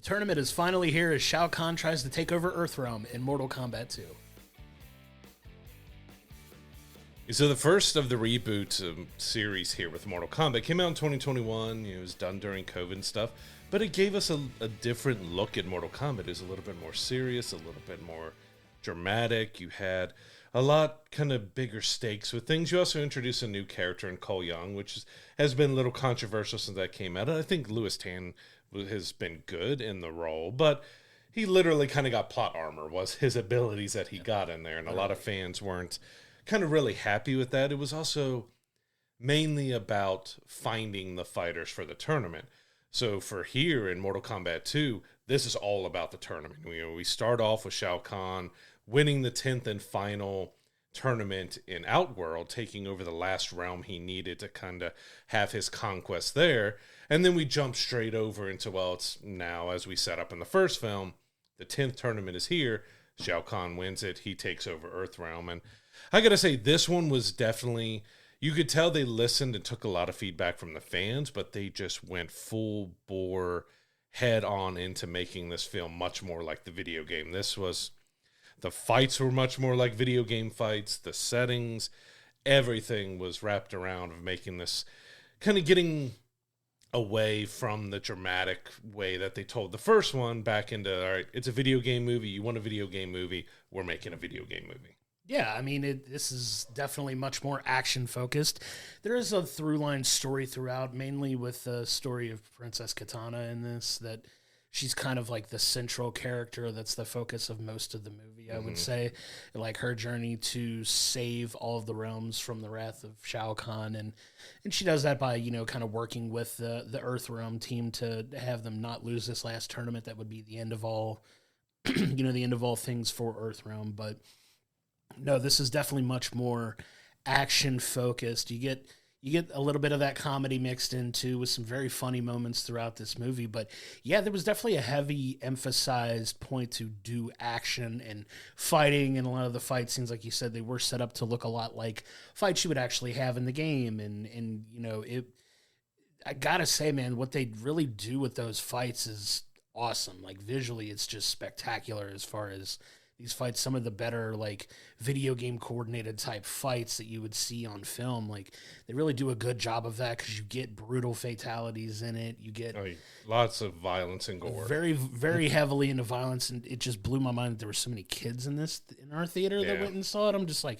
The tournament is finally here as Shao Kahn tries to take over Earthrealm in Mortal Kombat 2. So the first of the reboot series here with Mortal Kombat came out in 2021. It was done during COVID and stuff, but it gave us a different look at Mortal Kombat. It was a little bit more serious, a little bit more dramatic. You had a lot kind of bigger stakes with things. You also introduced a new character in Cole Young, which has been a little controversial since that came out. And I think Louis Tan has been good in the role, but he literally kind of got plot armor, was his abilities that he got in there, and a lot of fans weren't kind of really happy with that. It was also mainly about finding the fighters for the tournament. So for here in Mortal Kombat 2, this is all about the tournament. We start off with Shao Kahn winning the 10th and final tournament in Outworld, taking over the last realm he needed to kind of have his conquest there. And then we jump straight over into, well, it's now, as we set up in the first film, the 10th tournament is here. Shao Kahn wins it. He takes over Earthrealm. And I got to say, this one was definitely, you could tell they listened and took a lot of feedback from the fans, but they just went full bore head on into making this film much more like the video game. The fights were much more like video game fights. The settings, everything was wrapped around of making this kind of getting away from the dramatic way that they told the first one back into, all right, it's a video game movie. You want a video game movie? We're making a video game movie. Yeah, I mean, this is definitely much more action-focused. There is a through-line story throughout, mainly with the story of Princess Katana in this, that she's kind of like the central character that's the focus of most of the movie, I would say. Like her journey to save all of the realms from the wrath of Shao Kahn. And she does that by, kind of working with the Earthrealm team to have them not lose this last tournament. That would be the end of all, the end of all things for Earthrealm. But no, this is definitely much more action-focused. You get a little bit of that comedy mixed into with some very funny moments throughout this movie. But yeah, there was definitely a heavy emphasized point to do action and fighting. And a lot of the fight scenes, like you said, they were set up to look a lot like fights you would actually have in the game. And I gotta say, man, what they really do with those fights is awesome. Like visually, it's just spectacular as far as these fights, some of the better like video game coordinated type fights that you would see on film. Like they really do a good job of that because you get brutal fatalities in it. You get lots of violence and gore. Very, very heavily into violence. And it just blew my mind that there were so many kids in our theater that went and saw it. I'm just like,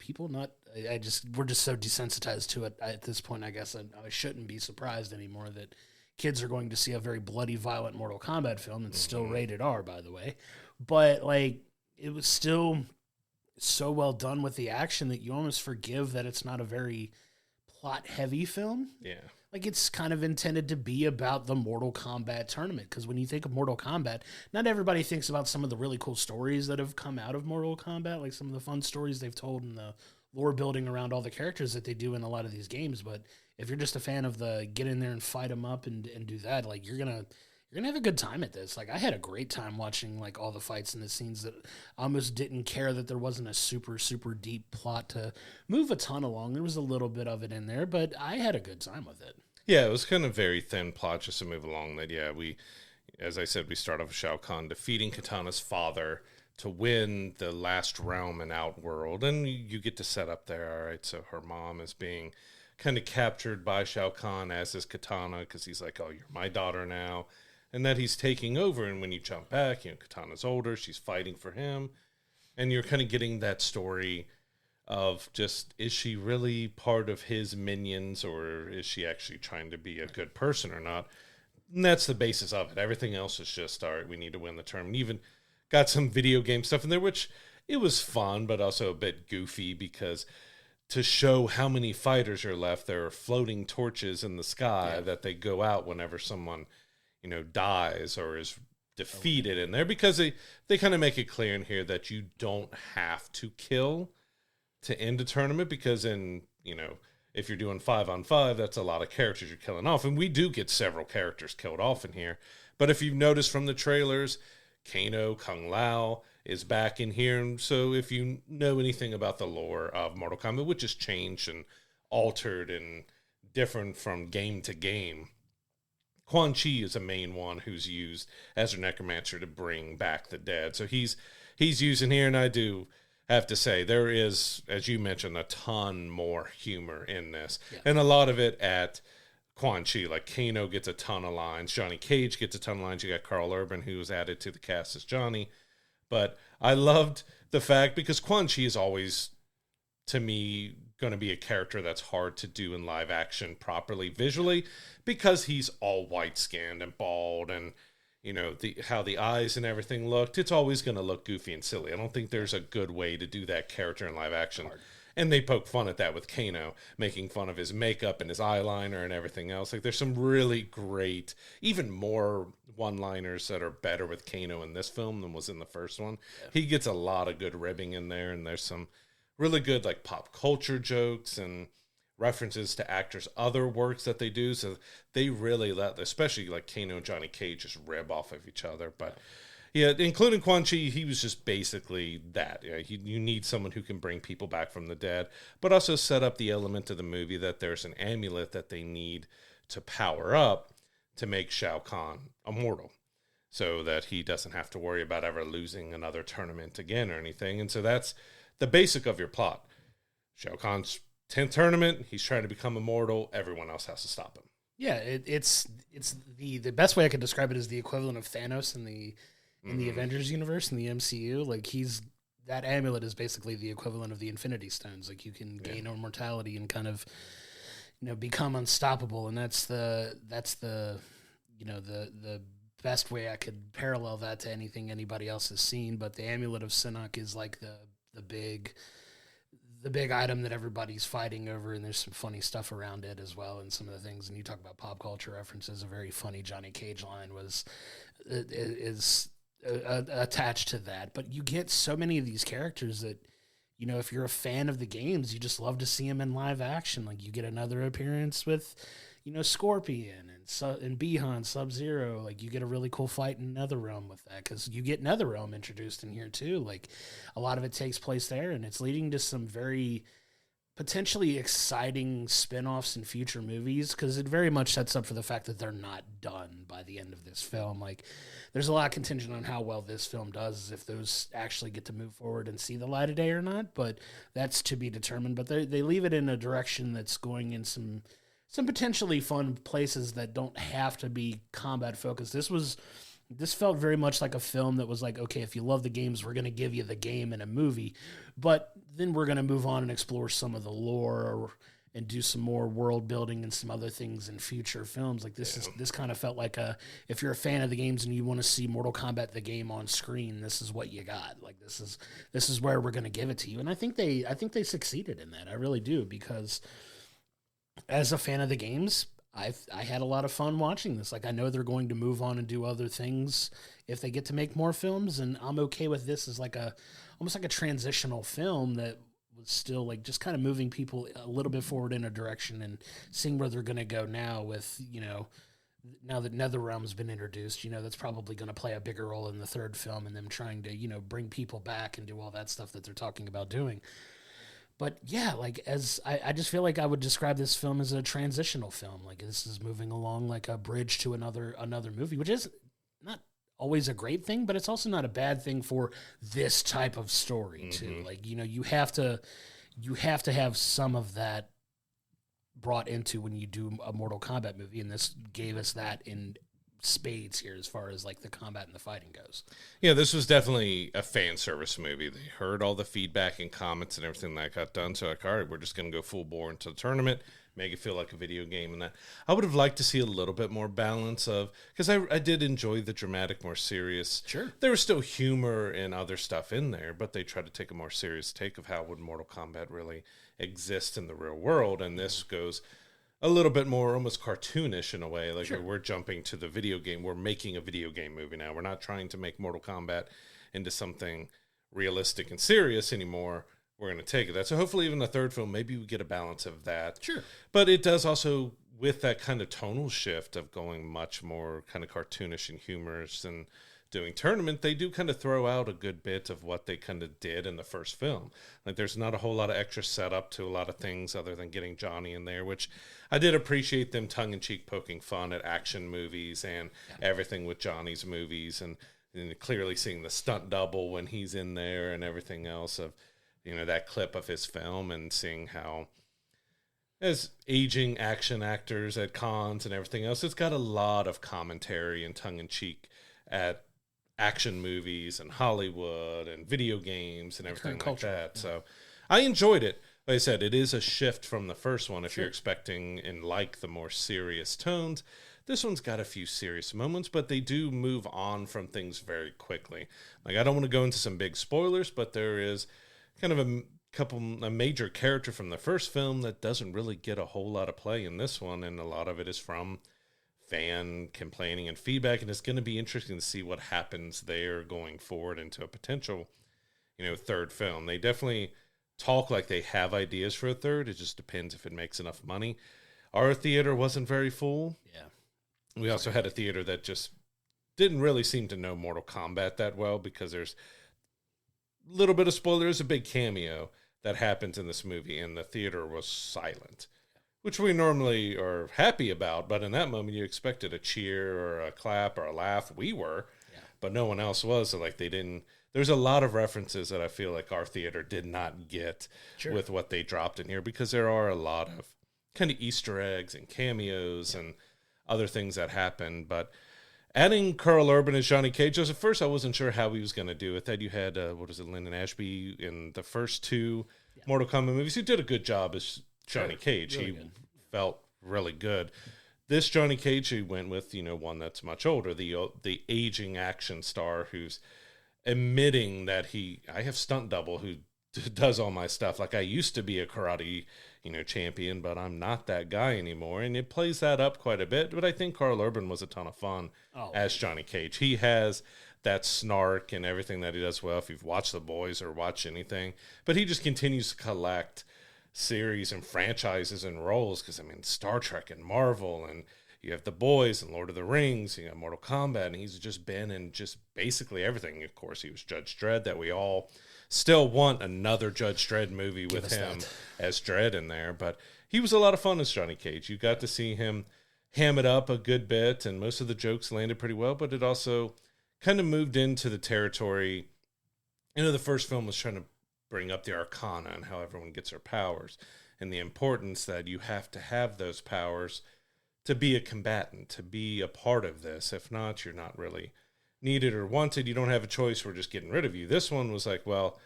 people not, we're just so desensitized to it at this point. I guess I shouldn't be surprised anymore that kids are going to see a very bloody, violent Mortal Kombat film that's still rated R, by the way. But, like, it was still so well done with the action that you almost forgive that it's not a very plot-heavy film. Yeah. Like, it's kind of intended to be about the Mortal Kombat tournament. Because when you think of Mortal Kombat, not everybody thinks about some of the really cool stories that have come out of Mortal Kombat, like some of the fun stories they've told and the lore building around all the characters that they do in a lot of these games. But if you're just a fan of the get in there and fight them up and do that, like, you're gonna have a good time at this. Like, I had a great time watching like all the fights and the scenes that I almost didn't care that there wasn't a super, super deep plot to move a ton along. There was a little bit of it in there, but I had a good time with it. Yeah, it was kind of very thin plot just to move along. That, as I said, we start off with Shao Kahn defeating Katana's father to win the last realm in Outworld. And you get to set up there, all right, so her mom is being kind of captured by Shao Kahn, as is Katana, because he's like, oh, you're my daughter now. And that he's taking over, and when you jump back, Katana's older, she's fighting for him, and you're kind of getting that story of just, is she really part of his minions, or is she actually trying to be a good person or not? And that's the basis of it. Everything else is just, all right, we need to win the tournament. Even got some video game stuff in there, which it was fun, but also a bit goofy, because to show how many fighters are left, there are floating torches in the sky that they go out whenever someone dies or is defeated in there, because they kind of make it clear in here that you don't have to kill to end a tournament, because if you're doing 5-on-5, that's a lot of characters you're killing off. And we do get several characters killed off in here. But if you've noticed from the trailers, Kano, Kung Lao is back in here. And so if you know anything about the lore of Mortal Kombat, which has changed and altered and different from game to game, Quan Chi is a main one who's used as a necromancer to bring back the dead. So he's using here, and I do have to say there is, as you mentioned, a ton more humor in this, and a lot of it at Quan Chi. Like Kano gets a ton of lines, Johnny Cage gets a ton of lines. You got Carl Urban, who was added to the cast as Johnny. But I loved the fact, because Quan Chi is always, to me, going to be a character that's hard to do in live action properly visually, because he's all white skinned and bald, and you know, how the eyes and everything looked, it's always going to look goofy and silly. I don't think there's a good way to do that character in live action. And they poke fun at that with Kano, making fun of his makeup and his eyeliner and everything else. Like, there's some really great, even more one-liners that are better with Kano in this film than was in the first one. Yeah. He gets a lot of good ribbing in there, and there's some really good, like, pop culture jokes and references to actors' other works that they do. So they really let, especially like Kano and Johnny Cage, just rib off of each other. But yeah, including Quan Chi, he was just basically that. Yeah, you need someone who can bring people back from the dead, but also set up the element of the movie that there's an amulet that they need to power up to make Shao Kahn immortal, so that he doesn't have to worry about ever losing another tournament again or anything. And so that's the basic of your plot. Shao Kahn's 10th tournament, he's trying to become immortal. Everyone else has to stop him. Yeah, it's the best way I could describe it is the equivalent of Thanos in the Avengers universe, in the MCU. Like, that amulet is basically the equivalent of the Infinity Stones. Like, you can gain immortality and kind of, you know, become unstoppable. And that's the you know, the best way I could parallel that to anything anybody else has seen. But the amulet of Shinnok is like the big item that everybody's fighting over, and there's some funny stuff around it as well, and some of the things. And you talk about pop culture references. A very funny Johnny Cage line is attached to that. But you get so many of these characters that, you know, if you're a fan of the games, you just love to see them in live action. Like, you get another appearance with, you know, Scorpion and Bihan, Sub-Zero. Like, you get a really cool fight in NetherRealm with that, because you get NetherRealm introduced in here too. Like, a lot of it takes place there, and it's leading to some very potentially exciting spin-offs in future movies, because it very much sets up for the fact that they're not done by the end of this film. Like, there's a lot contingent on how well this film does, if those actually get to move forward and see the light of day or not, but that's to be determined. But they leave it in a direction that's going in some potentially fun places that don't have to be combat focused. This felt very much like a film that was like, okay, if you love the games, we're going to give you the game in a movie, but then we're going to move on and explore some of the lore and do some more world building and some other things in future films. Like, this kind of felt like if you're a fan of the games and you want to see Mortal Kombat the game on screen, this is what you got. Like, this is where we're going to give it to you. And I think they succeeded in that. I really do, because as a fan of the games, I had a lot of fun watching this. Like, I know they're going to move on and do other things if they get to make more films, and I'm okay with this as like almost like a transitional film that was still like just kind of moving people a little bit forward in a direction and seeing where they're going to go now with, you know, now that NetherRealm's been introduced. You know, that's probably going to play a bigger role in the third film, and them trying to, you know, bring people back and do all that stuff that they're talking about doing. But yeah, like, as I just feel like I would describe this film as a transitional film. Like, this is moving along like a bridge to another movie, which is not always a great thing, but it's also not a bad thing for this type of story too. Like, you know, you have to have some of that brought into when you do a Mortal Kombat movie, and this gave us that in spades here as far as like the combat and the fighting goes. Yeah, this was definitely a fan service movie. They heard all the feedback and comments and everything that got done, so like, all right, we're just going to go full bore into the tournament, make it feel like a video game. And that I would have liked to see a little bit more balance of, because I did enjoy the dramatic, more serious. Sure, there was still humor and other stuff in there, but they tried to take a more serious take of how would Mortal Kombat really exist in the real world. And this goes a little bit more almost cartoonish in a way. Like, sure, we're jumping to the video game. We're making a video game movie now. We're not trying to make Mortal Kombat into something realistic and serious anymore. We're going to take that. So hopefully even the third film, maybe we get a balance of that. Sure. But it does also, with that kind of tonal shift of going much more kind of cartoonish and humorous and doing tournament, they do kind of throw out a good bit of what they kind of did in the first film. Like there's not a whole lot of extra setup to a lot of things other than getting Johnny in there, which I did appreciate them tongue-in-cheek poking fun at action movies and everything with Johnny's movies, and clearly seeing the stunt double when he's in there and everything else of, that clip of his film, and seeing how as aging action actors at cons and everything else, it's got a lot of commentary and tongue-in-cheek at action movies and Hollywood and video games and everything like that. Yeah. So I enjoyed it. Like I said, it is a shift from the first one if you're expecting and like the more serious tones. This one's got a few serious moments, but they do move on from things very quickly. Like, I don't want to go into some big spoilers, but there is kind of a major character from the first film that doesn't really get a whole lot of play in this one, and a lot of it is from fan complaining and feedback, and it's going to be interesting to see what happens there going forward into a potential, third film. They definitely talk like they have ideas for a third. It just depends if it makes enough money. Our theater wasn't very full. Yeah. We also had a theater that just didn't really seem to know Mortal Kombat that well, because there's a little bit of spoiler. There's a big cameo that happens in this movie, and the theater was silent, which we normally are happy about, but in that moment you expected a cheer or a clap or a laugh. We were, but no one else was. So like there's a lot of references that I feel like our theater did not get with what they dropped in here, because there are a lot of kind of Easter eggs and cameos and other things that happen. But adding Carl Urban as Johnny Cage, at first I wasn't sure how he was going to do it. That you had, Lyndon Ashby in the first two Mortal Kombat movies, who did a good job as Johnny Cage. Really he felt really good. This Johnny Cage, he went with, one that's much older, the aging action star who's admitting that I have stunt double who does all my stuff. Like, I used to be a karate, champion, but I'm not that guy anymore. And it plays that up quite a bit. But I think Carl Urban was a ton of fun as Johnny Cage. He has that snark and everything that he does well, if you've watched The Boys or watched anything. But he just continues to collect series and franchises and roles, because, Star Trek and Marvel, and you have The Boys and Lord of the Rings, you have Mortal Kombat, and he's just been in just basically everything. Of course, he was Judge Dredd, that we all still want another Judge Dredd movie with him as Dredd in there. But he was a lot of fun as Johnny Cage. You got to see him ham it up a good bit, and most of the jokes landed pretty well, but it also kind of moved into the territory. The first film was trying to bring up the arcana and how everyone gets their powers, and the importance that you have to have those powers to be a combatant, to be a part of this. If not, you're not really needed or wanted. You don't have a choice. We're just getting rid of you. This one was like, well,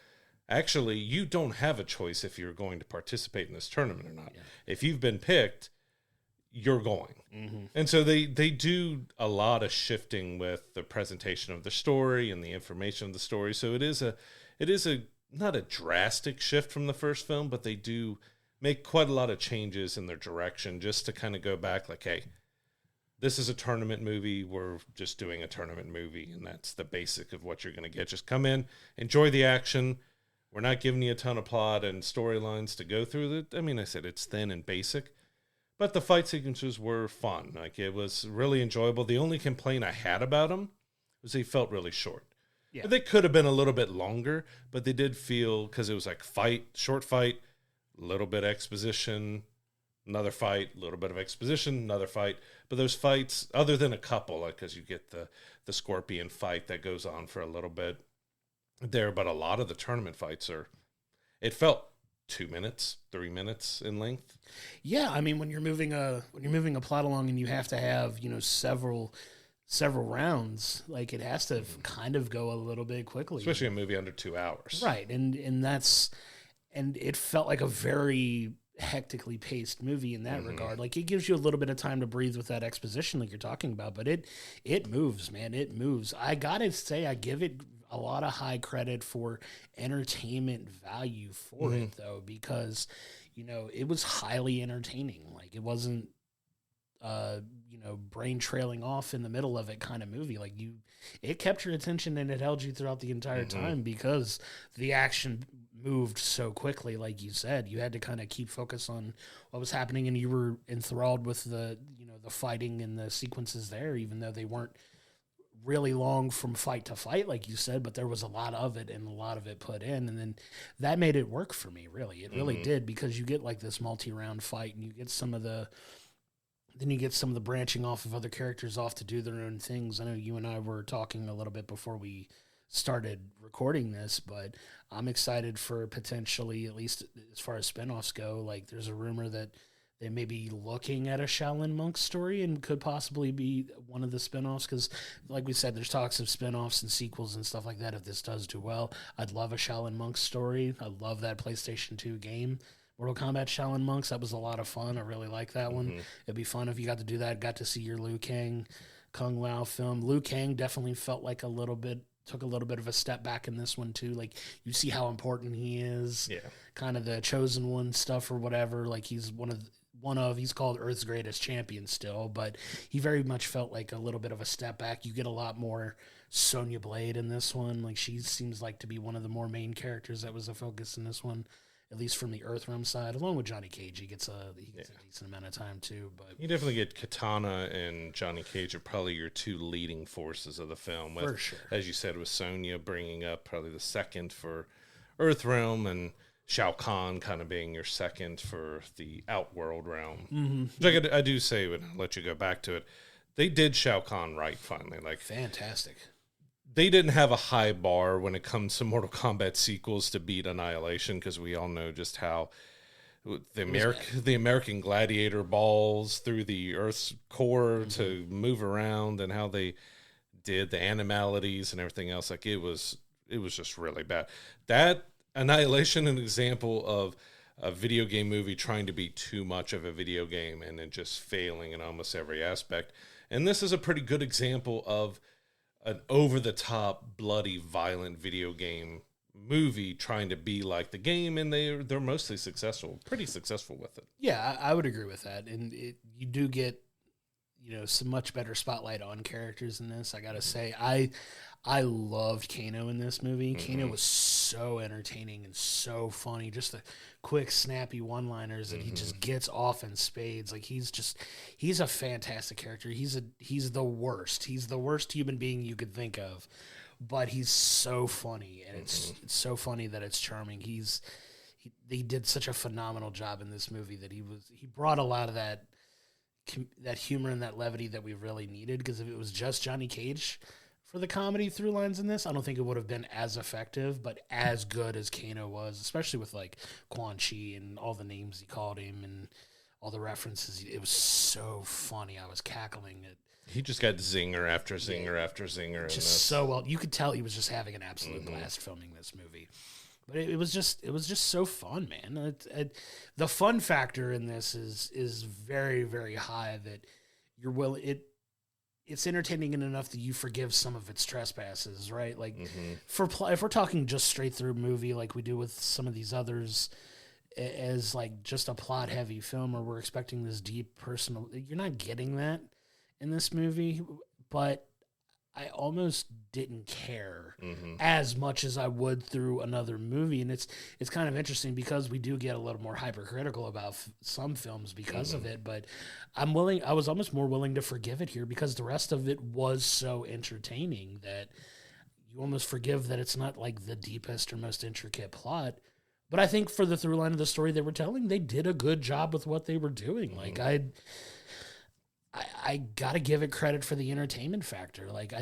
actually, you don't have a choice if you're going to participate in this tournament or not. Yeah. If you've been picked, you're going. Mm-hmm. And so they do a lot of shifting with the presentation of the story and the information of the story. So it is a not a drastic shift from the first film, but they do make quite a lot of changes in their direction, just to kind of go back like, hey, this is a tournament movie. We're just doing a tournament movie, and that's the basic of what you're going to get. Just come in, enjoy the action. We're not giving you a ton of plot and storylines to go through. I said it's thin and basic, but the fight sequences were fun. Like, it was really enjoyable. The only complaint I had about them was they felt really short. Yeah. They could have been a little bit longer, but they did feel, because it was like short fight, little bit exposition, another fight, a little bit of exposition, another fight. But those fights, other than a couple, because you get the scorpion fight that goes on for a little bit there, but a lot of the tournament fights it felt 2 minutes, 3 minutes in length. Yeah, when you're moving a plot along and you have to have several rounds, like, it has to kind of go a little bit quickly, especially a movie under 2 hours, right? And it felt like a very hectically paced movie in that regard. Like, it gives you a little bit of time to breathe with that exposition like you're talking about, but it moves, man. It moves. I gotta say, I give it a lot of high credit for entertainment value for it, though, because it was highly entertaining. Like, it wasn't brain trailing off in the middle of it kind of movie. Like, it kept your attention and it held you throughout the entire time, because the action moved so quickly. Like you said, you had to kind of keep focus on what was happening, and you were enthralled with the fighting and the sequences there, even though they weren't really long from fight to fight, like you said, but there was a lot of it and a lot of it put in. And then that made it work for me, really. It really did, because you get like this multi-round fight and you get some of the branching off of other characters off to do their own things. I know you and I were talking a little bit before we started recording this, but I'm excited for potentially, at least as far as spinoffs go, like there's a rumor that they may be looking at a Shaolin monk story and could possibly be one of the spinoffs. Because, like we said, there's talks of spinoffs and sequels and stuff like that. If this does do well, I'd love a Shaolin monk story. I love that PlayStation 2 game, Mortal Kombat Shaolin Monks. That was a lot of fun. I really like that one. It'd be fun if you got to do that. Got to see your Liu Kang, Kung Lao film. Liu Kang definitely felt like took a little bit of a step back in this one too. Like, you see how important he is. Yeah. Kind of the chosen one stuff or whatever. Like, he's he's called Earth's greatest champion still, but he very much felt like a little bit of a step back. You get a lot more Sonya Blade in this one. Like, she seems like to be one of the more main characters that was a focus in this one, at least from the Earthrealm side, along with Johnny Cage. He gets a decent amount of time too. But you definitely get Katana and Johnny Cage are probably your two leading forces of the film. With, for sure. As you said, with Sonya bringing up probably the second for Earthrealm, and Shao Kahn kind of being your second for the Outworld realm. Like I do say, but I'll let you go back to it, they did Shao Kahn right finally. Like, fantastic. They didn't have a high bar when it comes to Mortal Kombat sequels to beat Annihilation, because we all know just how the American Gladiator balls through the Earth's core to move around, and how they did the animalities and everything else. Like, it was just really bad. That Annihilation, an example of a video game movie trying to be too much of a video game and then just failing in almost every aspect. And this is a pretty good example of an over-the-top, bloody, violent video game movie trying to be like the game, and they're mostly pretty successful with it. Yeah, I would agree with that. And you do get, some much better spotlight on characters in this. I gotta say, I loved Kano in this movie. Kano was so entertaining and so funny. Just the quick, snappy one-liners that he just gets off in spades. Like, he's a fantastic character. He's the worst. He's the worst human being you could think of, but he's so funny, and it's so funny that it's charming. He did such a phenomenal job in this movie that he brought a lot of that humor and that levity that we really needed. Because if it was just Johnny Cage for the comedy through lines in this, I don't think it would have been as effective, but as good as Kano was, especially with like Quan Chi and all the names he called him and all the references. It was so funny. I was cackling at. He just got zinger after zinger after zinger. Just so well. You could tell he was just having an absolute blast filming this movie. But it was just so fun, man. The fun factor in this is very, very high, that you're willing. It's entertaining enough that you forgive some of its trespasses, right? Like, if we're talking just straight through movie, like we do with some of these others, as like just a plot heavy film, or we're expecting this deep personal, you're not getting that in this movie. But I almost didn't care as much as I would through another movie. And it's kind of interesting, because we do get a little more hypercritical about some films because of it, but I was almost more willing to forgive it here, because the rest of it was so entertaining that you almost forgive that it's not like the deepest or most intricate plot. But I think for the through line of the story they were telling, they did a good job with what they were doing. Like, I got to give it credit for the entertainment factor. Like,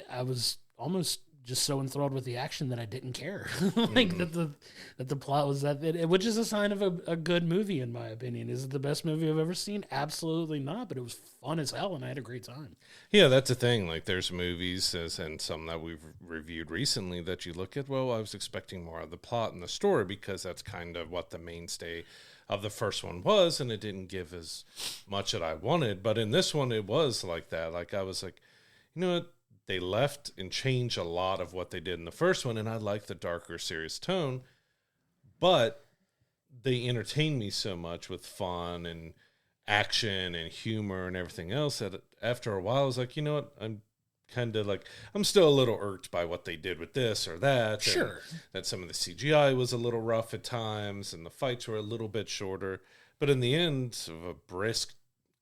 I was almost just so enthralled with the action that I didn't care. Like, that the plot was which is a sign of a good movie, in my opinion. Is it the best movie I've ever seen? Absolutely not, but it was fun as hell, and I had a great time. Yeah, that's the thing. Like, there's movies, and some that we've reviewed recently, that you look at, well, I was expecting more of the plot and the story, because that's kind of what the mainstay of the first one was, and it didn't give as much that I wanted. But in this one, it was like that. Like, I was like, you know what? They left and changed a lot of what they did in the first one, and I like the darker, serious tone. But they entertained me so much with fun and action and humor and everything else that after a while, I was like, you know what? I'm still a little irked by what they did with this or that. Sure. That some of the CGI was a little rough at times, and the fights were a little bit shorter. But in the end, of a brisk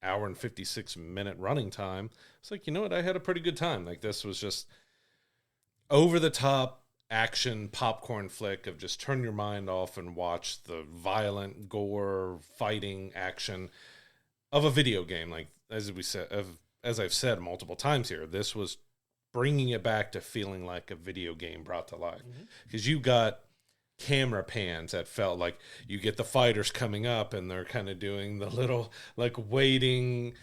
hour and 56-minute running time. It's like, you know what? I had a pretty good time. Like, this was just over the top action popcorn flick of just turn your mind off and watch the violent gore fighting action of a video game. Like, as I've said multiple times here, this was bringing it back to feeling like a video game brought to life, because you got camera pans that felt like you get the fighters coming up and they're kind of doing the little like waiting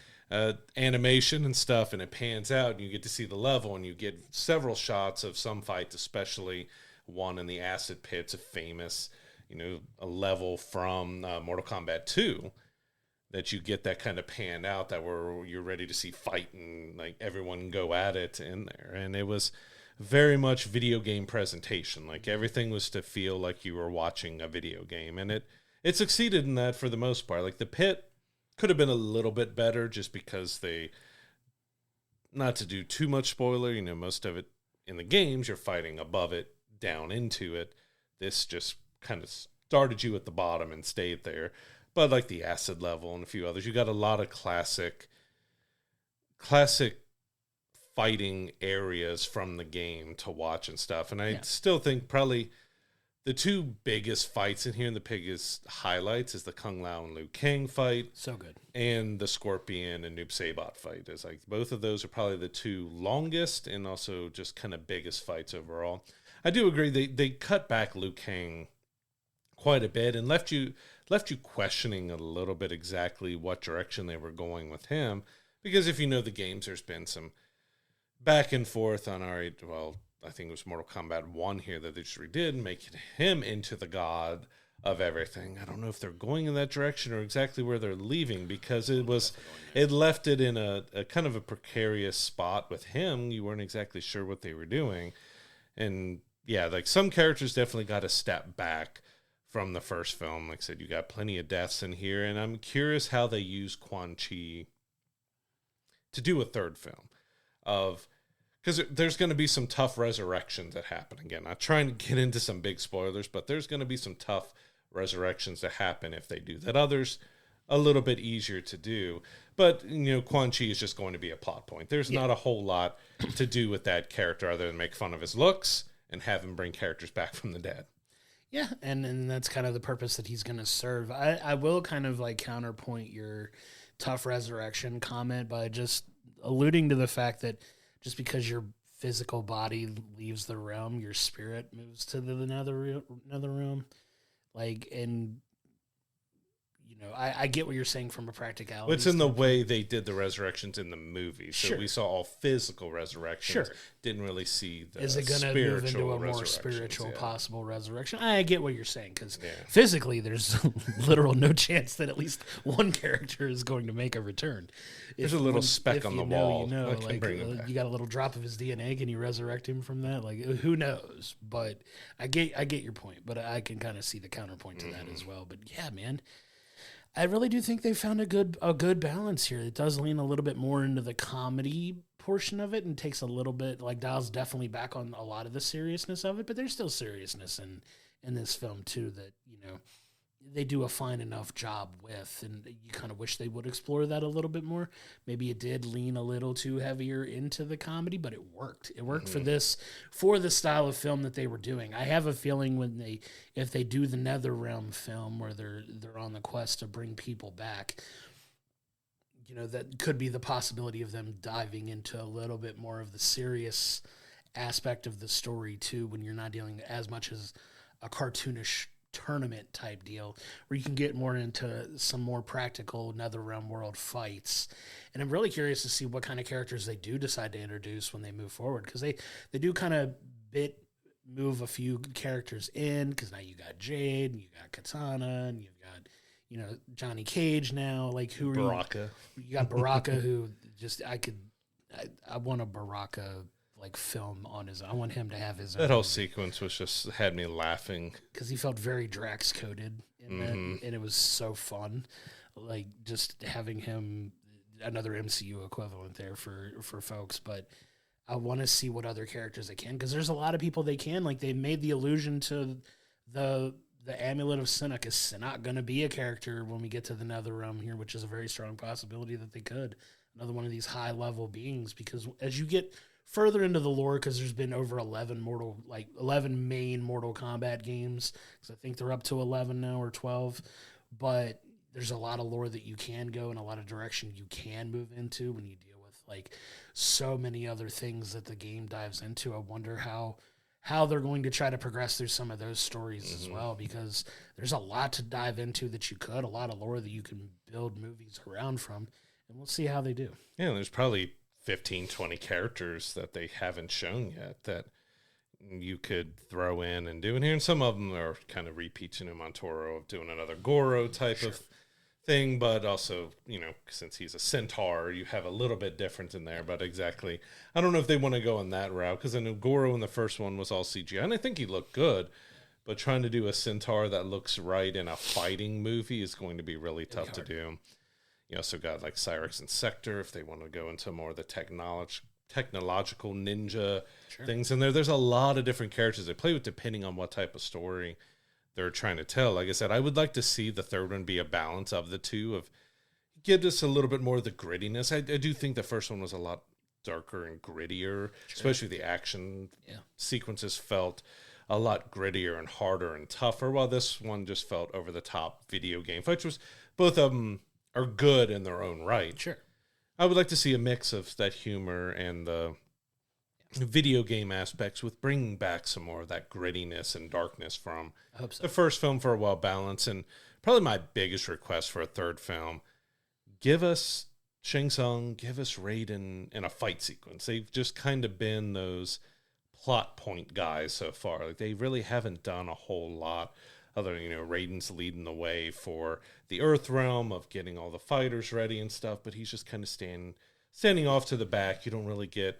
animation and stuff, and it pans out and you get to see the level, and you get several shots of some fights, especially one in the acid pits, a famous, a level from Mortal Kombat 2, that you get that kind of panned out, that where you're ready to see fight and like everyone go at it in there. And it was very much video game presentation. Like, everything was to feel like you were watching a video game, and it succeeded in that for the most part. Like, the pit could have been a little bit better, just because they, not to do too much spoiler, most of it in the games, you're fighting above it, down into it. This just kind of started you at the bottom and stayed there. But like the acid level and a few others, you got a lot of classic fighting areas from the game to watch and stuff. And I still think probably the two biggest fights in here, and the biggest highlights, is the Kung Lao and Liu Kang fight. So good. And the Scorpion and Noob Saibot fight. Is like, both of those are probably the two longest and also just kind of biggest fights overall. I do agree they cut back Liu Kang quite a bit and left you questioning a little bit exactly what direction they were going with him. Because if you know the games, there's been some back and forth on I think it was Mortal Kombat 1 here that they just redid, making him into the god of everything. I don't know if they're going in that direction or exactly where they're leaving, because it left it in a kind of a precarious spot with him. You weren't exactly sure what they were doing. And yeah, like, some characters definitely got a step back from the first film. Like I said, you got plenty of deaths in here, and I'm curious how they use Quan Chi to do a third film, because there's going to be some tough resurrections that happen. Again, not trying to get into some big spoilers, but there's going to be some tough resurrections that happen if they do that. Others, a little bit easier to do. But, Quan Chi is just going to be a plot point. There's not a whole lot to do with that character other than make fun of his looks and have him bring characters back from the dead. Yeah, and that's kind of the purpose that he's going to serve. I will kind of like counterpoint your tough resurrection comment by just alluding to the fact that just because your physical body leaves the realm, your spirit moves to the another realm. Like, and I get what you're saying from a practicality. It's in the way they did the resurrections in the movie. So we saw all physical resurrections. Sure. Didn't really see the Is it going to move into a more spiritual possible resurrection? I get what you're saying, because physically there's literal no chance that at least one character is going to make a return. There's a little speck on the wall. Like, you got a little drop of his DNA. Can you resurrect him from that? Like, who knows? But I get your point, but I can kind of see the counterpoint to that as well. But yeah, man, I really do think they found a good balance here. It does lean a little bit more into the comedy portion of it and takes a little bit, like, dials definitely back on a lot of the seriousness of it, but there's still seriousness in this film too that, they do a fine enough job with, and you kind of wish they would explore that a little bit more. Maybe it did lean a little too heavier into the comedy, but it worked. It worked for the style of film that they were doing. I have a feeling if they do the NetherRealm film where they're on the quest to bring people back, that could be the possibility of them diving into a little bit more of the serious aspect of the story too, when you're not dealing as much as a cartoonish tournament type deal, where you can get more into some more practical NetherRealm world fights. And I'm really curious to see what kind of characters they do decide to introduce when they move forward, because they do kind of move a few characters in, because now you got Jade, and you got Katana, and you've got Johnny Cage now. Like, who are Baraka? You got Baraka, who just I want a Baraka like film on his own. I want him to have his own. That whole sequence was just had me laughing, because he felt very Drax coded in that, and it was so fun. Like, just having him, another MCU equivalent there for folks. But I want to see what other characters they can, because there's a lot of people they can. Like, they made the allusion to the the Amulet of Sinnoh is not going to be a character when we get to the Nether Realm here, which is a very strong possibility that they could. Another one of these high-level beings, because as you get further into the lore, because there's been over 11 main Mortal Kombat games, because I think they're up to 11 now or 12, but there's a lot of lore that you can go and a lot of direction you can move into when you deal with like so many other things that the game dives into. I wonder how they're going to try to progress through some of those stories as well, because there's a lot to dive into that you could, a lot of lore that you can build movies around from, and we'll see how they do. Yeah, there's probably 15, 20 characters that they haven't shown yet that you could throw in and do in here, and some of them are kind of repeats in Montoro of doing another Goro type of thing, but also, you know, since he's a centaur, you have a little bit different in there, but exactly. I don't know if they want to go in that route, because I know Goro in the first one was all CGI, and I think he looked good, but trying to do a centaur that looks right in a fighting movie is going to be really tough to do. You also got like Cyrix and Sector, if they want to go into more of the technological ninja things in there. There's a lot of different characters they play with depending on what type of story they're trying to tell. Like I said, I would like to see the third one be a balance of the two, of give us a little bit more of the grittiness. I do think the first one was a lot darker and grittier, especially the action sequences felt a lot grittier and harder and tougher, while this one just felt over the top video game fights, which both of them are good in their own right. Sure. I would like to see a mix of that humor and the video game aspects with bringing back some more of that grittiness and darkness from the first film for a well balance. And probably my biggest request for a third film, give us Shang Tsung, give us Raiden in a fight sequence. They've just kind of been those plot point guys so far. Like, they really haven't done a whole lot other than, you know, Raiden's leading the way for the Earth Realm of getting all the fighters ready and stuff, but he's just kind of standing off to the back. You don't really get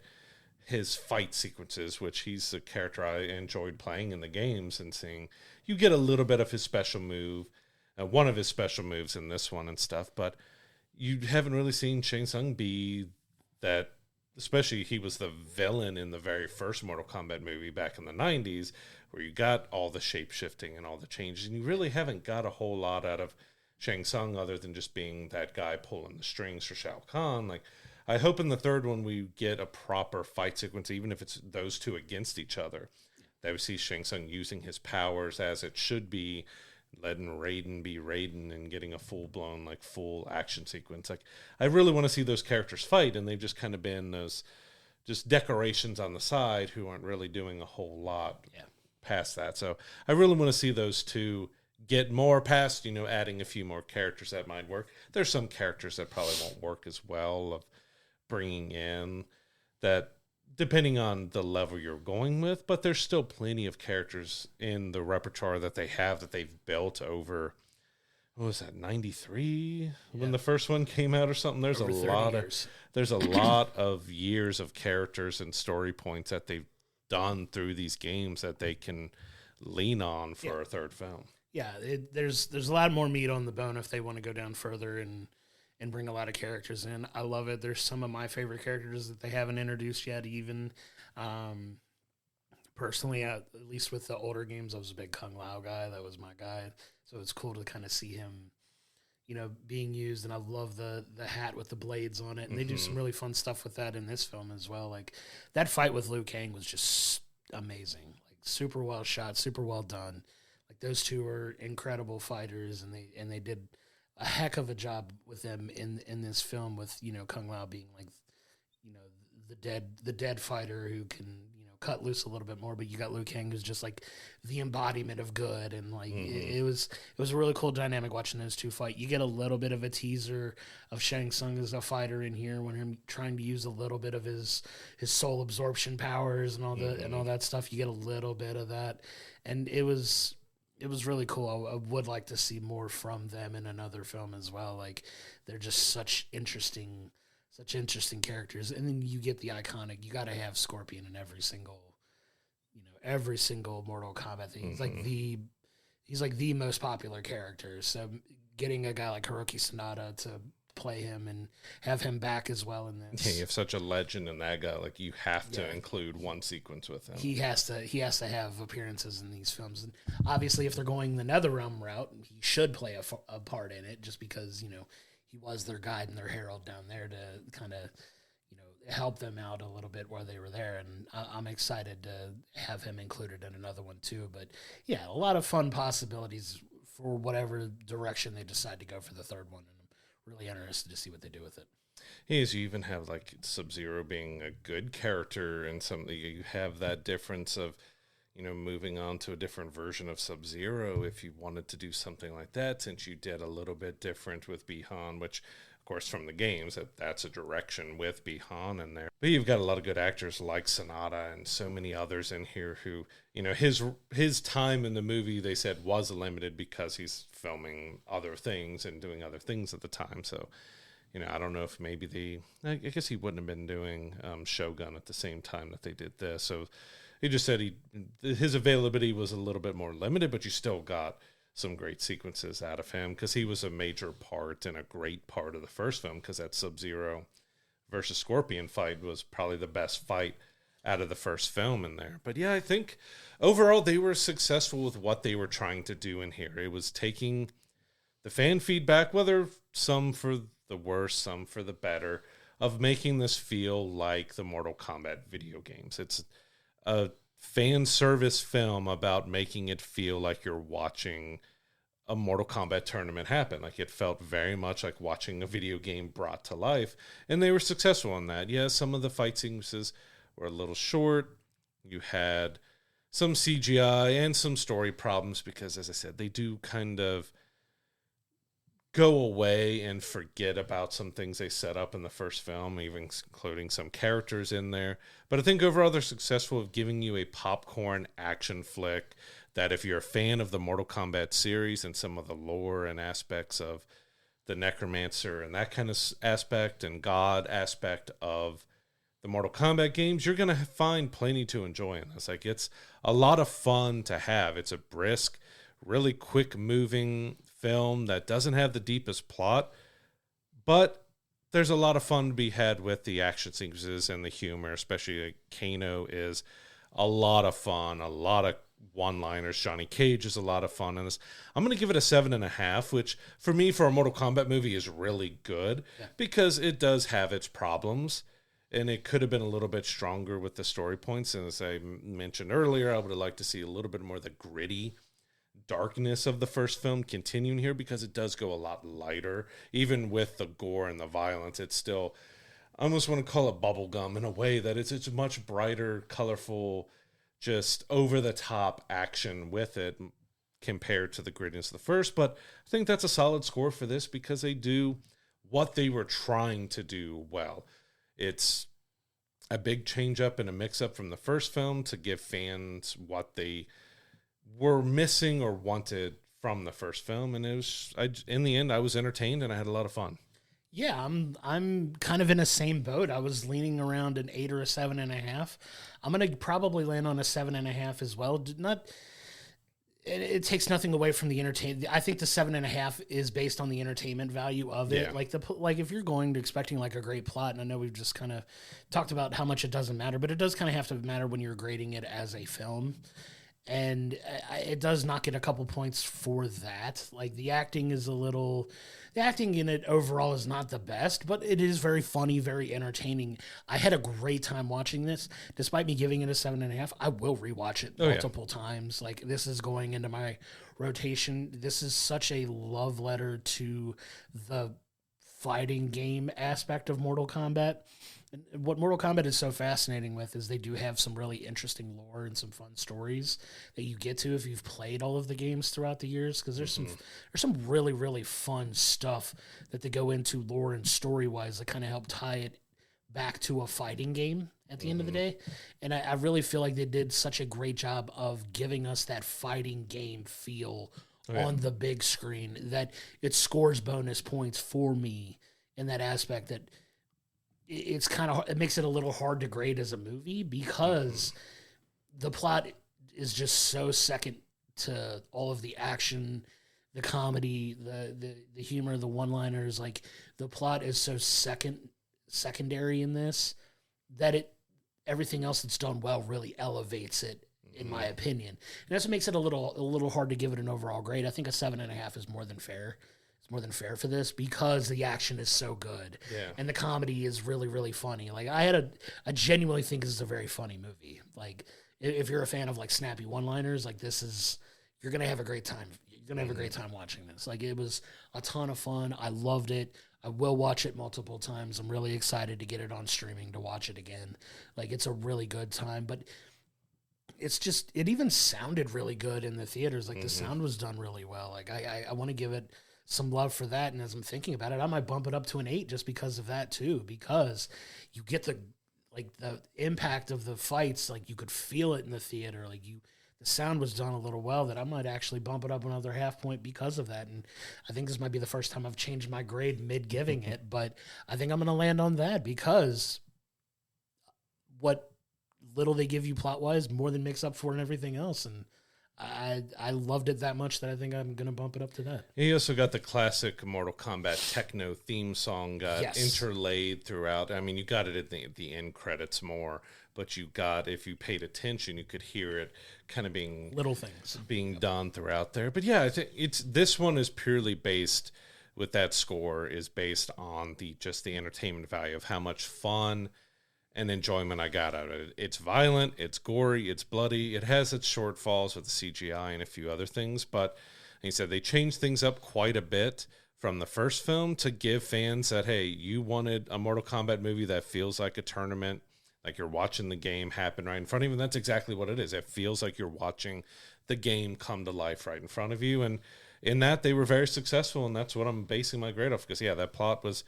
his fight sequences, which he's a character I enjoyed playing in the games and seeing. You get a little bit of his special move, one of his special moves in this one and stuff, but you haven't really seen Shang Tsung be that, especially he was the villain in the very first Mortal Kombat movie back in the 90s, where you got all the shape-shifting and all the changes, and you really haven't got a whole lot out of Shang Tsung other than just being that guy pulling the strings for Shao Kahn. Like, I hope in the third one we get a proper fight sequence, even if it's those two against each other, that we see Shang Tsung using his powers as it should be, letting Raiden be Raiden and getting a full-blown, like, full action sequence. Like, I really want to see those characters fight, and they've just kind of been those just decorations on the side who aren't really doing a whole lot past that. So I really want to see those two get more past, you know, adding a few more characters that might work. There's some characters that probably won't work as well, of bringing in that, depending on the level you're going with, but there's still plenty of characters in the repertoire that they have that they've built over, what was that, 93 when the first one came out or something. There's over a lot of years of characters and story points that they've done through these games that they can lean on for a third film. Yeah, there's a lot more meat on the bone if they want to go down further and bring a lot of characters in. I love it. There's some of my favorite characters that they haven't introduced yet even. Personally, at least with the older games, I was a big Kung Lao guy. That was my guy. So it's cool to kind of see him, you know, being used. And I love the hat with the blades on it. And they do some really fun stuff with that in this film as well. Like, that fight with Liu Kang was just amazing. Like, super well shot, super well done. Like, those two are incredible fighters, and they did a heck of a job with them in this film, with, you know, Kung Lao being like, you know, the dead fighter who can, you know, cut loose a little bit more, but you got Liu Kang who's just like the embodiment of good, and like it was a really cool dynamic watching those two fight. You get a little bit of a teaser of Shang Tsung as a fighter in here, when him trying to use a little bit of his soul absorption powers and all and all that stuff. You get a little bit of that, and it was really cool. I would like to see more from them in another film as well. Like, they're just such interesting characters. And then you get the iconic, you got to have Scorpion in every single Mortal Kombat thing. He's like the most popular character. So getting a guy like Hiroki Sanada to play him and have him back as well in this. Yeah, you have such a legend in that guy. Like, you have to include one sequence with him. He has to have appearances in these films, and obviously, if they're going the NetherRealm route, he should play a part in it, just because he was their guide and their herald down there to kind of help them out a little bit while they were there, and I'm excited to have him included in another one too. But yeah, a lot of fun possibilities for whatever direction they decide to go for the third one, and I'm really interested to see what they do with it. Yes, you even have like Sub-Zero being a good character, and something you have that difference of moving on to a different version of Sub-Zero if you wanted to do something like that, since you did a little bit different with Bihan, which of course, from the games, that's a direction with Bihan in there. But you've got a lot of good actors like Sonata and so many others in here who, his time in the movie, they said, was limited because he's filming other things and doing other things at the time. So, I don't know if maybe I guess he wouldn't have been doing Shogun at the same time that they did this. So he just said his availability was a little bit more limited, but you still got some great sequences out of him because he was a major part and a great part of the first film, because that Sub-Zero versus Scorpion fight was probably the best fight out of the first film in there. But yeah, I think overall they were successful with what they were trying to do in here. It was taking the fan feedback, whether some for the worse, some for the better, of making this feel like the Mortal Kombat video games. It's a fan service film about making it feel like you're watching a Mortal Kombat tournament happen. Like, it felt very much like watching a video game brought to life, and they were successful in that. Yeah, some of the fight sequences were a little short. You had some CGI and some story problems because, as I said, they do kind of go away and forget about some things they set up in the first film, even including some characters in there. But I think overall they're successful of giving you a popcorn action flick that, if you're a fan of the Mortal Kombat series and some of the lore and aspects of the Necromancer and that kind of aspect and God aspect of the Mortal Kombat games, you're going to find plenty to enjoy in this. Like, it's a lot of fun to have. It's a brisk, really quick moving film that doesn't have the deepest plot, but there's a lot of fun to be had with the action sequences and the humor, especially like Kano is a lot of fun, a lot of one-liners. Johnny Cage is a lot of fun in this. I'm going to give it a 7.5, which for me, for a Mortal Kombat movie, is really good because it does have its problems, and it could have been a little bit stronger with the story points. And as I mentioned earlier, I would have liked to see a little bit more of the gritty darkness of the first film continuing here, because it does go a lot lighter. Even with the gore and the violence, it's still, I almost want to call it bubblegum in a way that it's much brighter, colorful, just over-the-top action with it compared to the grittiness of the first. But I think that's a solid score for this because they do what they were trying to do well. It's a big change-up and a mix-up from the first film to give fans what they were missing or wanted from the first film, and it was, in the end, I was entertained and I had a lot of fun. Yeah, I'm kind of in the same boat. I was leaning around an 8 or a 7.5. I'm gonna probably land on a 7.5 as well. It takes nothing away from the entertainment. I think the 7.5 is based on the entertainment value of it. Yeah. Like if you're going to expecting like a great plot, and I know we've just kind of talked about how much it doesn't matter, but it does kind of have to matter when you're grading it as a film. And it does not get a couple points for that. Like, the acting in it overall is not the best, but it is very funny, very entertaining. I had a great time watching this. Despite me giving it a 7.5, I will rewatch it multiple times. Like, this is going into my rotation. This is such a love letter to the fighting game aspect of Mortal Kombat. And what Mortal Kombat is so fascinating with is they do have some really interesting lore and some fun stories that you get to if you've played all of the games throughout the years. Because there's some really, really fun stuff that they go into lore and story wise that kind of help tie it back to a fighting game at the end of the day. And I really feel like they did such a great job of giving us that fighting game feel on the big screen that it scores bonus points for me in that aspect. That it's kind of, it makes it a little hard to grade as a movie because the plot is just so second to all of the action the comedy, the humor, the one-liners. Like the plot is so secondary in this that everything else that's done well really elevates it, in my opinion. And that's what makes it a little hard to give it an overall grade. I think a 7.5 is more than fair. It's more than fair for this because the action is so good, and the comedy is really, really funny. Like I genuinely think this is a very funny movie. Like if you're a fan of like snappy one-liners, like you're gonna have a great time. You're gonna have a great time watching this. Like it was a ton of fun. I loved it. I will watch it multiple times. I'm really excited to get it on streaming to watch it again. Like it's a really good time, but it's just, it even sounded really good in the theaters. Like the sound was done really well. Like I want to give it some love for that. And as I'm thinking about it, I might bump it up to an 8 just because of that too, because you get the impact of the fights. Like you could feel it in the theater. Like the sound was done a little well, that I might actually bump it up another half point because of that. And I think this might be the first time I've changed my grade mid giving it, but I think I'm going to land on that because what little they give you plot wise more than makes up for it and everything else. And I loved it that much that I think I'm going to bump it up to that. You also got the classic Mortal Kombat techno theme song interlaid throughout. I mean, you got it at the end credits more, but you got, if you paid attention, you could hear it kind of being little things being done throughout there. But yeah, I think this one is purely based with that score is based on the entertainment value of how much fun and enjoyment I got out of it. It's violent, it's gory, it's bloody. It has its shortfalls with the CGI and a few other things, but like he said, they changed things up quite a bit from the first film to give fans that, hey, you wanted a Mortal Kombat movie that feels like a tournament, like you're watching the game happen right in front of you, and that's exactly what it is. It feels like you're watching the game come to life right in front of you, and in that, they were very successful, and that's what I'm basing my grade off, because, yeah, that plot was...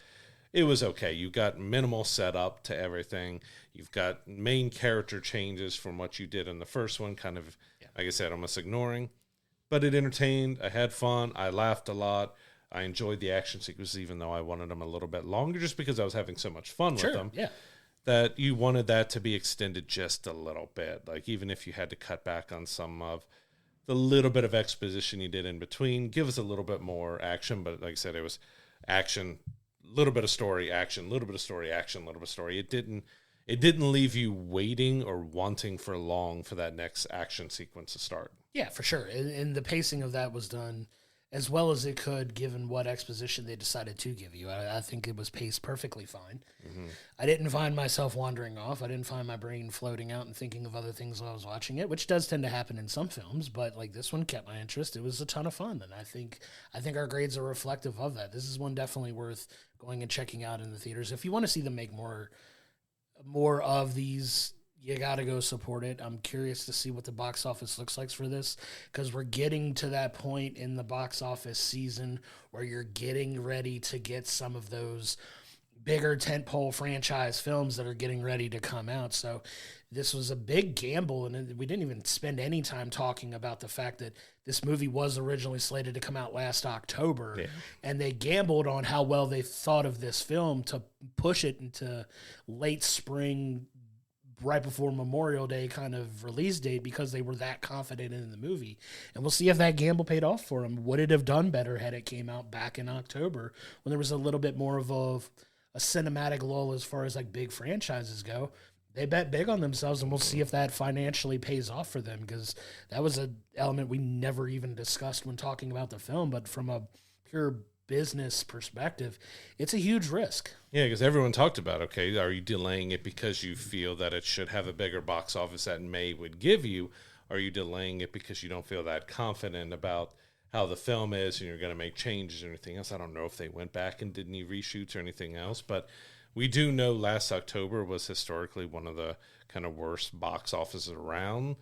It was okay. You got minimal setup to everything. You've got main character changes from what you did in the first one, kind of, like I said, almost ignoring. But it entertained. I had fun. I laughed a lot. I enjoyed the action sequences, even though I wanted them a little bit longer, just because I was having so much fun with them. Yeah. That you wanted that to be extended just a little bit. Like, even if you had to cut back on some of the little bit of exposition you did in between, give us a little bit more action. But like I said, it was action, little bit of story, action, little bit of story, action, little bit of story. It didn't leave you waiting or wanting for long for that next action sequence to start. Yeah, for sure. And the pacing of that was done as well as it could, given what exposition they decided to give you. I think it was paced perfectly fine. Mm-hmm. I didn't find myself wandering off. I didn't find my brain floating out and thinking of other things while I was watching it, which does tend to happen in some films, but like this one kept my interest. It was a ton of fun, and I think our grades are reflective of that. This is one definitely worth going and checking out in the theaters. If you want to see them make more of these, you got to go support it. I'm curious to see what the box office looks like for this, because we're getting to that point in the box office season where you're getting ready to get some of those bigger tentpole franchise films that are getting ready to come out. So this was a big gamble, and we didn't even spend any time talking about the fact that this movie was originally slated to come out last October, and they gambled on how well they thought of this film to push it into late spring, right before Memorial Day kind of release date, because they were that confident in the movie. And we'll see if that gamble paid off for them. Would it have done better had it came out back in October when there was a little bit more of a cinematic lull as far as like big franchises go? They bet big on themselves, and we'll see if that financially pays off for them, because that was an element we never even discussed when talking about the film. But from a pure business perspective, it's a huge risk. Yeah, because everyone talked about, okay, are you delaying it because you feel that it should have a bigger box office that May would give you? Are you delaying it because you don't feel that confident about how the film is and you're going to make changes or anything else? I don't know if they went back and did any reshoots or anything else, but we do know last October was historically one of the kind of worst box offices around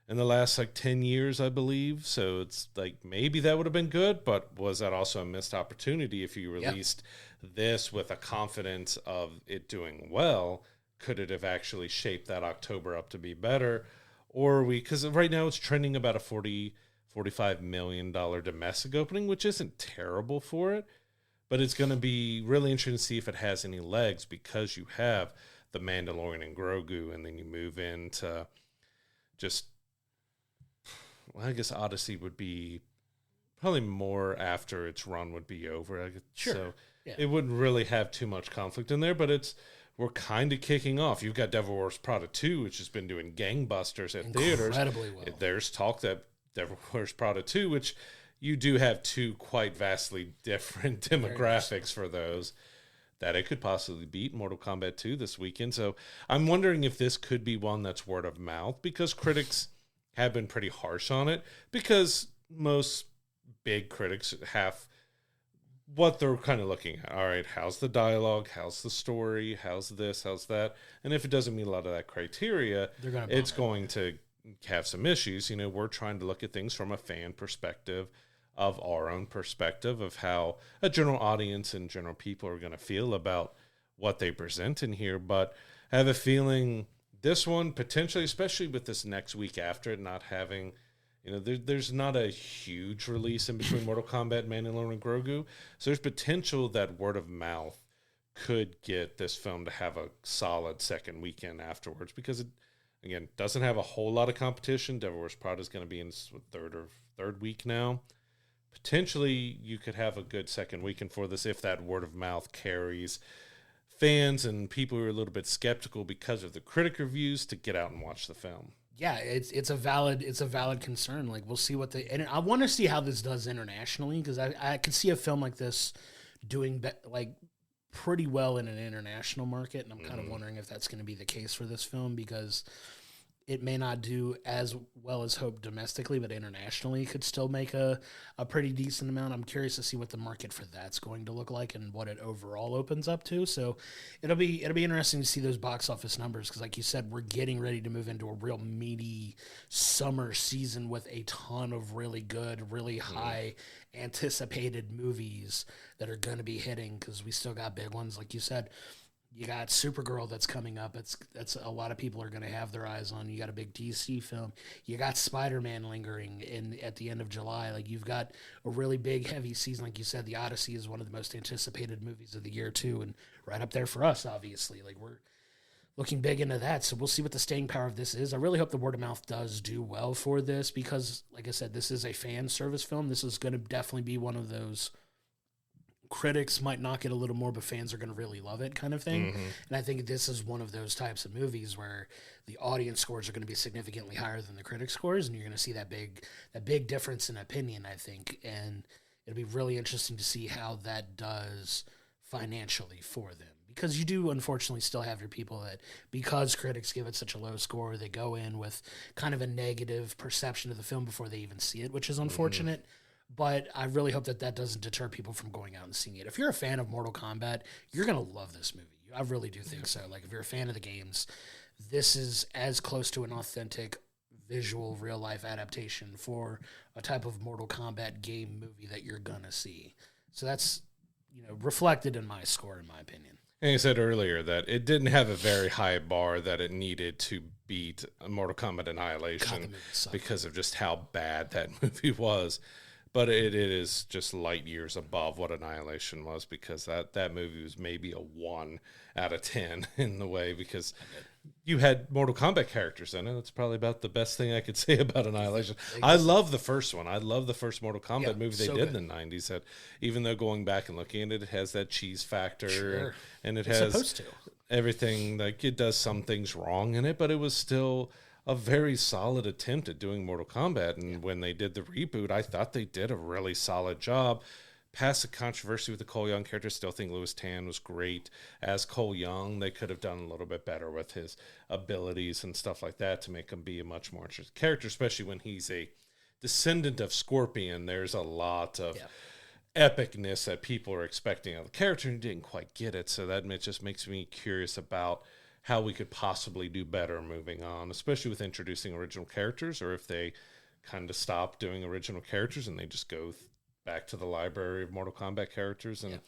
in the last like 10 years, I believe. So it's like maybe that would have been good, but was that also a missed opportunity if you released this with a confidence of it doing well? Could it have actually shaped that October up to be better? Or because right now it's trending about a $45 million domestic opening, which isn't terrible for it, but it's going to be really interesting to see if it has any legs, because you have the Mandalorian and Grogu, and then you move into just, well, I guess Odyssey would be probably more after its run would be over. Sure. So Yeah. it wouldn't really have too much conflict in there, but we're kind of kicking off. You've got Devil Wears Prada 2, which has been doing gangbusters at theaters. Incredibly well. There's talk that Devil Wears Prada 2, which you do have two quite vastly different demographics for those, that it could possibly beat Mortal Kombat 2 this weekend. So I'm wondering if this could be one that's word of mouth, because critics have been pretty harsh on it, because most big critics have what they're kind of looking at. All right, how's the dialogue? How's the story? How's this? How's that? And if it doesn't meet a lot of that criteria, it's going to have some issues. You know, we're trying to look at things from a fan perspective, of our own perspective, of how a general audience and general people are going to feel about what they present in here. But I have a feeling this one, potentially, especially with this next week after it not having, you know, there's not a huge release in between Mortal Kombat, Mandalorian, and Grogu. So there's potential that word of mouth could get this film to have a solid second weekend afterwards, because it, again, doesn't have a whole lot of competition. Devil Wears Prada is going to be in its third week now. Potentially, you could have a good second weekend for this if that word of mouth carries fans and people who are a little bit skeptical because of the critic reviews to get out and watch the film. Yeah, it's a valid concern. Like, we'll see and I want to see how this does internationally, because I could see a film like this doing like pretty well in an international market, and I'm kind of wondering if that's going to be the case for this film, because it may not do as well as hoped domestically, but internationally could still make a pretty decent amount. I'm curious to see what the market for that's going to look like and what it overall opens up to. So it'll be interesting to see those box office numbers, because like you said, we're getting ready to move into a real meaty summer season with a ton of really good, really high anticipated movies that are going to be hitting, because we still got big ones, like you said. You got Supergirl that's coming up. That's a lot of people are going to have their eyes on. You got a big DC film. You got Spider-Man lingering at the end of July. Like, you've got a really big, heavy season. Like you said, The Odyssey is one of the most anticipated movies of the year too, and right up there for us, obviously. Like, we're looking big into that. So we'll see what the staying power of this is. I really hope the word of mouth does do well for this, because, like I said, this is a fan service film. This is going to definitely be one of those critics might knock it a little more, but fans are going to really love it kind of thing. And I think this is one of those types of movies where the audience scores are going to be significantly higher than the critic scores, and you're going to see that big difference in opinion, I think. And it'll be really interesting to see how that does financially for them, because you do unfortunately still have your people that, because critics give it such a low score, they go in with kind of a negative perception of the film before they even see it, which is unfortunate. But I really hope that doesn't deter people from going out and seeing it. If you're a fan of Mortal Kombat, you're going to love this movie. I really do think so. Like, if you're a fan of the games, this is as close to an authentic visual real-life adaptation for a type of Mortal Kombat game movie that you're going to see. So that's, reflected in my score, in my opinion. And you said earlier that it didn't have a very high bar that it needed to beat Mortal Kombat Annihilation because of just how bad that movie was. But it is just light years above what Annihilation was, because that movie was maybe a 1 out of 10 in the way, because you had Mortal Kombat characters in it. That's probably about the best thing I could say about Annihilation. I love the first one. I love the first Mortal Kombat movie they did in the 90s. That, even though going back and looking at it, it has that cheese factor. And it's has supposed to. Everything. Like, it does some things wrong in it, but it was still a very solid attempt at doing Mortal Kombat. And when they did the reboot, I thought they did a really solid job. Past the controversy with the Cole Young character, still think Louis Tan was great as Cole Young. They could have done a little bit better with his abilities and stuff like that to make him be a much more interesting character, especially when he's a descendant of Scorpion. There's a lot of epicness that people are expecting of the character, and didn't quite get it. So that just makes me curious about how we could possibly do better moving on, especially with introducing original characters, or if they kind of stop doing original characters and they just go back to the library of Mortal Kombat characters and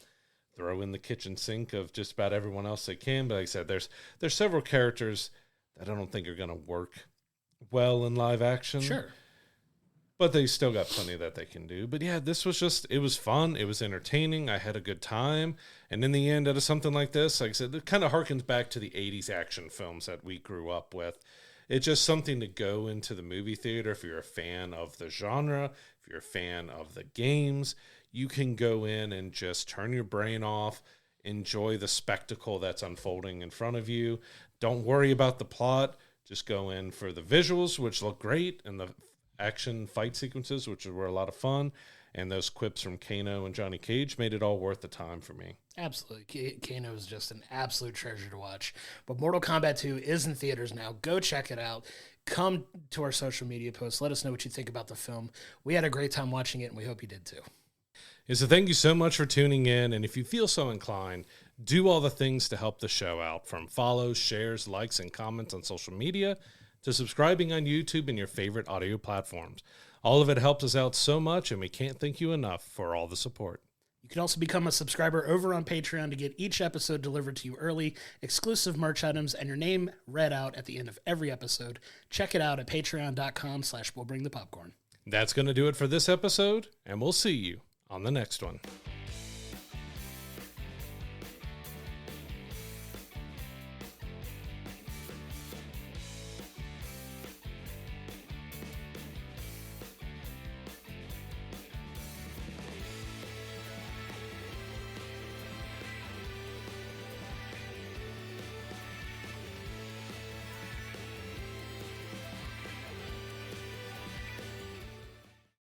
throw in the kitchen sink of just about everyone else they can. But like I said, there's several characters that I don't think are going to work well in live action. Sure. But they still got plenty that they can do. But yeah, this was it was fun. It was entertaining. I had a good time. And in the end, out of something like this, like I said, it kind of harkens back to the 80s action films that we grew up with. It's just something to go into the movie theater if you're a fan of the genre, If you're a fan of the games, you can go in and just turn your brain off, enjoy the spectacle that's unfolding in front of you. Don't worry about the plot. Just go in for the visuals, which look great, and the action fight sequences, which were a lot of fun. And those quips from Kano and Johnny Cage made it all worth the time for me. Absolutely. Kano is just an absolute treasure to watch. But Mortal Kombat 2 is in theaters now. Go check it out. Come to our social media posts. Let us know what you think about the film. We had a great time watching it, and we hope you did too. Yeah, so thank you so much for tuning in. And if you feel so inclined, do all the things to help the show out, from follows, shares, likes, and comments on social media to subscribing on YouTube and your favorite audio platforms. All of it helps us out so much, and we can't thank you enough for all the support. You can also become a subscriber over on Patreon to get each episode delivered to you early, exclusive merch items, and your name read out at the end of every episode. Check it out at patreon.com/we'llbringthepopcorn. That's going to do it for this episode, and we'll see you on the next one.